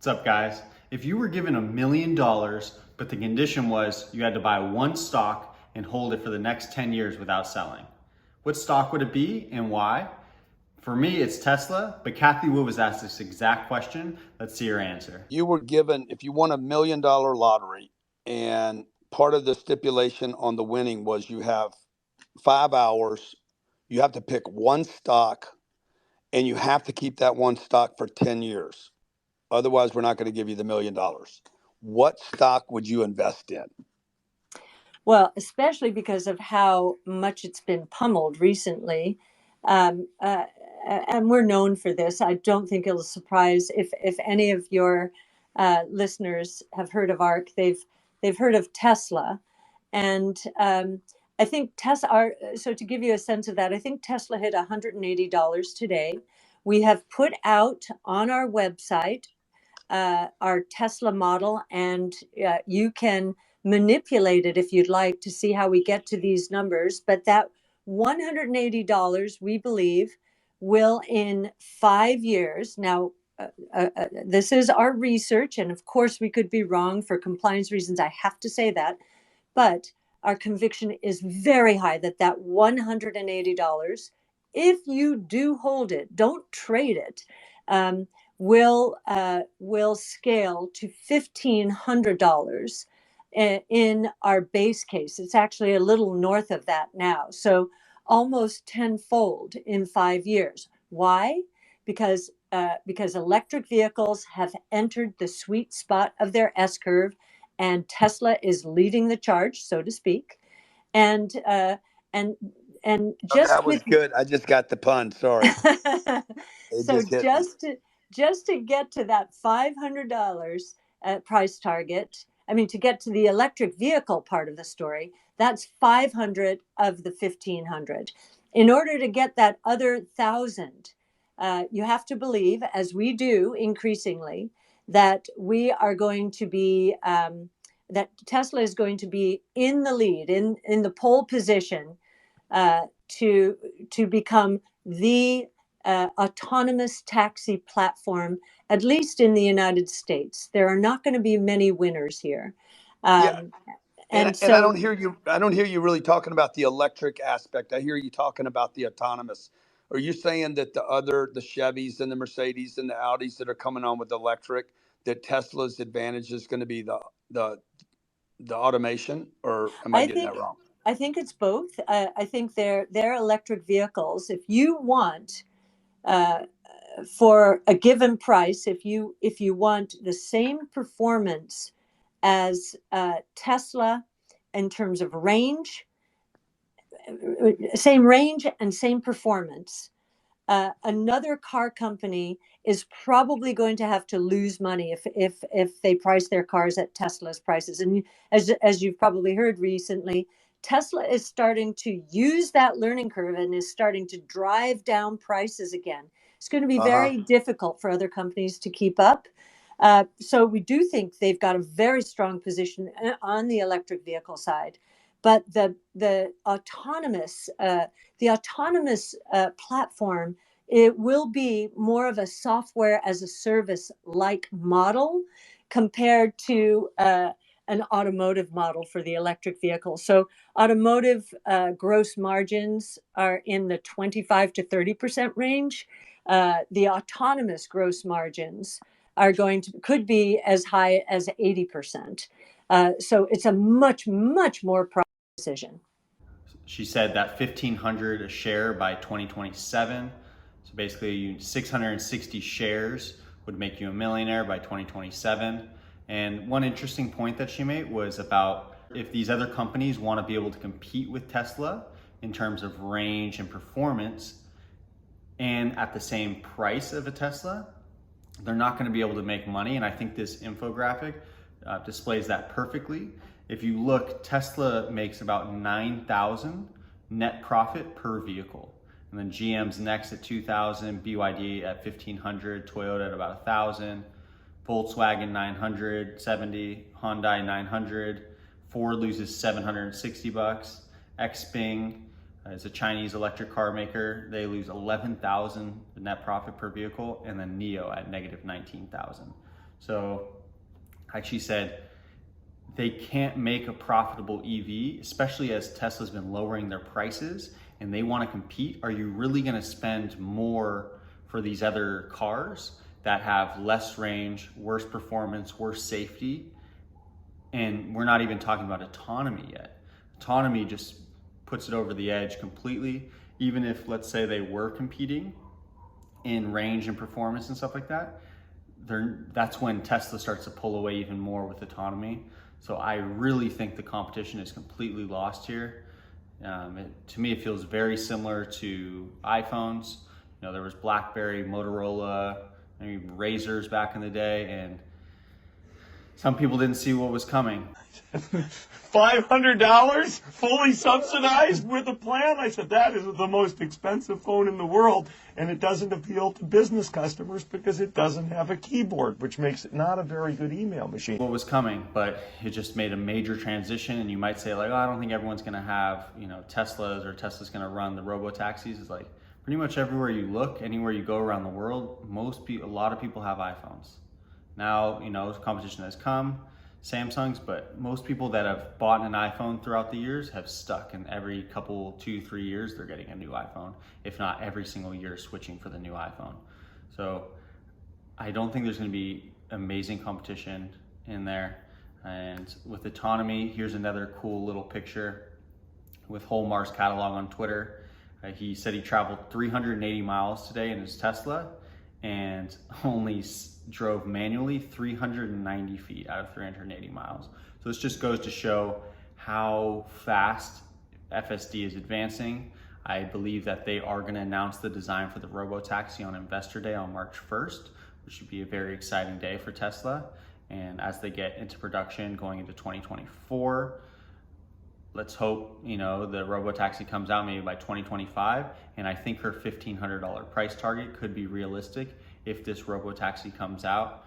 What's up, guys? If you were given $1 million, but the condition was you had to buy one stock and hold it for the next 10 years without selling, what stock would it be and why? For me, it's Tesla, but Cathie Wood was asked this exact question. Let's see her answer. You were given, if you won $1 million lottery, and part of the stipulation on the winning was you have 5 hours, you have to pick one stock, and you have to keep that one stock for 10 years. Otherwise, we're not going to give you the $1 million. What stock would you invest in? Well, especially because of how much it's been pummeled recently. And we're known for this. I don't think it'll surprise if any of your listeners have heard of ARC. They've heard of Tesla, and I think Tesla. So to give you a sense of that, I think Tesla hit $180 today. We have put out on our website our Tesla model, and you can manipulate it if you'd like to see how we get to these numbers. But that $180, we believe, will in 5 years. Now, this is our research, and of course we could be wrong for compliance reasons. I have to say that, but our conviction is very high that that $180, if you do hold it, don't trade it, will scale to $1,500 in our base case. It's actually a little north of that now. So almost tenfold in 5 years. Why? Because electric vehicles have entered the sweet spot of their S-curve, and Tesla is leading the charge, so to speak. And just that was good. I just got the pun. Sorry. So just to get to that $500 price target, I mean, to get to the electric vehicle part of the story, that's 500 of the 1,500. In order to get that other 1,000, you have to believe, as we do increasingly, that we are going to be, that Tesla is going to be in the lead, in the pole position to become the autonomous taxi platform, at least in the United States. There are not going to be many winners here. And I don't hear you. I don't hear you really talking about the electric aspect. I hear you talking about the autonomous. Are you saying that the Chevys and the Mercedes and the Audis that are coming on with electric, that Tesla's advantage is going to be the automation, or am I getting that wrong? I think it's both. I think they're electric vehicles. If you want, for a given price, if you want the same performance as Tesla in terms of range, same range and same performance, another car company is probably going to have to lose money if they price their cars at Tesla's prices. And as you've probably heard recently, Tesla is starting to use that learning curve and is starting to drive down prices again. It's going to be very difficult for other companies to keep up. So we do think they've got a very strong position on the electric vehicle side. But the autonomous platform, it will be more of a software as a service like model compared to an automotive model for the electric vehicle. So automotive gross margins are in the 25 to 30% range. The autonomous gross margins are could be as high as 80%. So it's a much, much more decision. She said that $1,500 a share by 2027. So basically 660 shares would make you a millionaire by 2027. And one interesting point that she made was about if these other companies want to be able to compete with Tesla in terms of range and performance and at the same price of a Tesla, they're not going to be able to make money. And I think this infographic displays that perfectly. If you look, Tesla makes about $9,000 net profit per vehicle. And then GM's next at $2,000, BYD at $1,500, Toyota at about $1,000, Volkswagen $970, Hyundai $900, Ford loses $760, Xpeng is a Chinese electric car maker. They lose $11,000 net profit per vehicle, and then NIO at negative $19,000. So like she said, they can't make a profitable EV, especially as Tesla's been lowering their prices and they want to compete. Are you really going to spend more for these other cars that have less range, worse performance, worse safety? And we're not even talking about autonomy yet. Autonomy just puts it over the edge completely. Even if, let's say, they were competing in range and performance and stuff like that, that's when Tesla starts to pull away even more with autonomy. So I really think the competition is completely lost here. To me, it feels very similar to iPhones. You know, there was BlackBerry, Motorola, maybe Razors back in the day, and some people didn't see what was coming. $500 fully subsidized with a plan? I said, that is the most expensive phone in the world, and it doesn't appeal to business customers because it doesn't have a keyboard, which makes it not a very good email machine. What was coming, but it just made a major transition, and you might say like, oh, I don't think everyone's gonna have, you know, Teslas, or Tesla's gonna run the robo-taxis. It's like pretty much everywhere you look, anywhere you go around the world, a lot of people have iPhones. Now, you know, competition has come, Samsung's, but most people that have bought an iPhone throughout the years have stuck, and every couple, 2-3 years, they're getting a new iPhone, if not every single year switching for the new iPhone. So I don't think there's gonna be amazing competition in there. And with autonomy, here's another cool little picture with Holmar's catalog on Twitter. He said he traveled 380 miles today in his Tesla and only drove manually 390 feet out of 380 miles. So this just goes to show how fast FSD is advancing. I believe that they are going to announce the design for the robo-taxi on Investor Day on March 1st, which should be a very exciting day for Tesla. And as they get into production going into 2024, let's hope, you know, the robo-taxi comes out maybe by 2025. And I think her $1,500 price target could be realistic if this robo-taxi comes out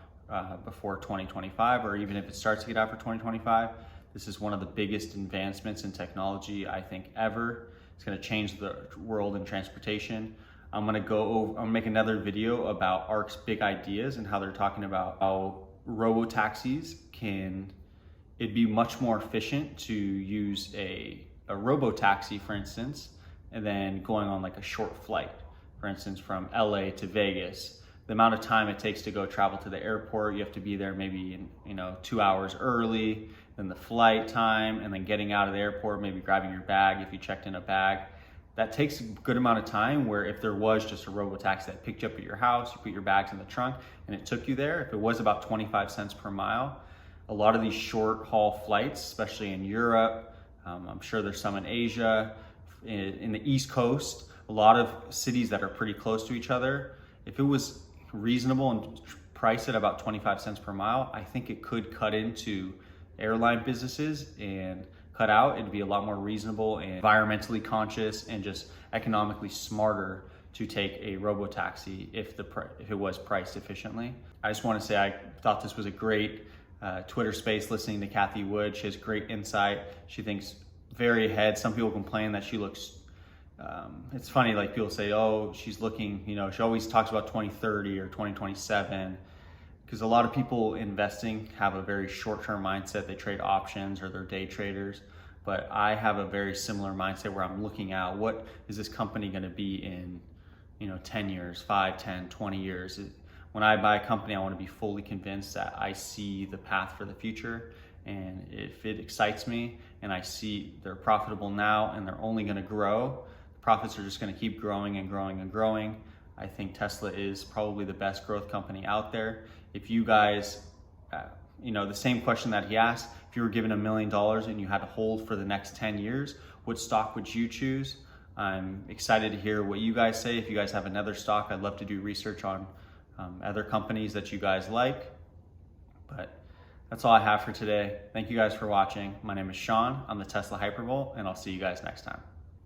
before 2025, or even if it starts to get out for 2025. This is one of the biggest advancements in technology, I think, ever. It's gonna change the world in transportation. I'm gonna make another video about ARC's big ideas and how they're talking about how robo-taxis it'd be much more efficient to use a robo-taxi, for instance, and then going on like a short flight, for instance, from LA to Vegas. The amount of time it takes to go travel to the airport, you have to be there maybe 2 hours early, then the flight time, and then getting out of the airport, maybe grabbing your bag if you checked in a bag. That takes a good amount of time, where if there was just a robo-taxi that picked you up at your house, you put your bags in the trunk, and it took you there, if it was about 25 cents per mile, a lot of these short haul flights, especially in Europe, I'm sure there's some in Asia, in the East Coast, a lot of cities that are pretty close to each other, if it was reasonable and priced at about 25 cents per mile, I think it could cut into airline businesses and cut out. It'd be a lot more reasonable and environmentally conscious and just economically smarter to take a robo-taxi if it was priced efficiently. I just want to say I thought this was a great Twitter space listening to Cathie Wood. She has great insight. She thinks very ahead. Some people complain that she looks it's funny, like people say, oh, she's looking, she always talks about 2030 or 2027, because a lot of people investing have a very short-term mindset. They trade options or they're day traders, but I have a very similar mindset where I'm looking at what is this company going to be in 10 years, 5, 10, 20 years. When I buy a company, I want to be fully convinced that I see the path for the future, and if it excites me and I see they're profitable now and they're only going to grow, profits are just going to keep growing and growing and growing. I think Tesla is probably the best growth company out there. If you guys, the same question that he asked, if you were given $1 million and you had to hold for the next 10 years, what stock would you choose? I'm excited to hear what you guys say. If you guys have another stock, I'd love to do research on other companies that you guys like. But that's all I have for today. Thank you guys for watching. My name is Sean. I'm the Tesla Hypervolt, and I'll see you guys next time.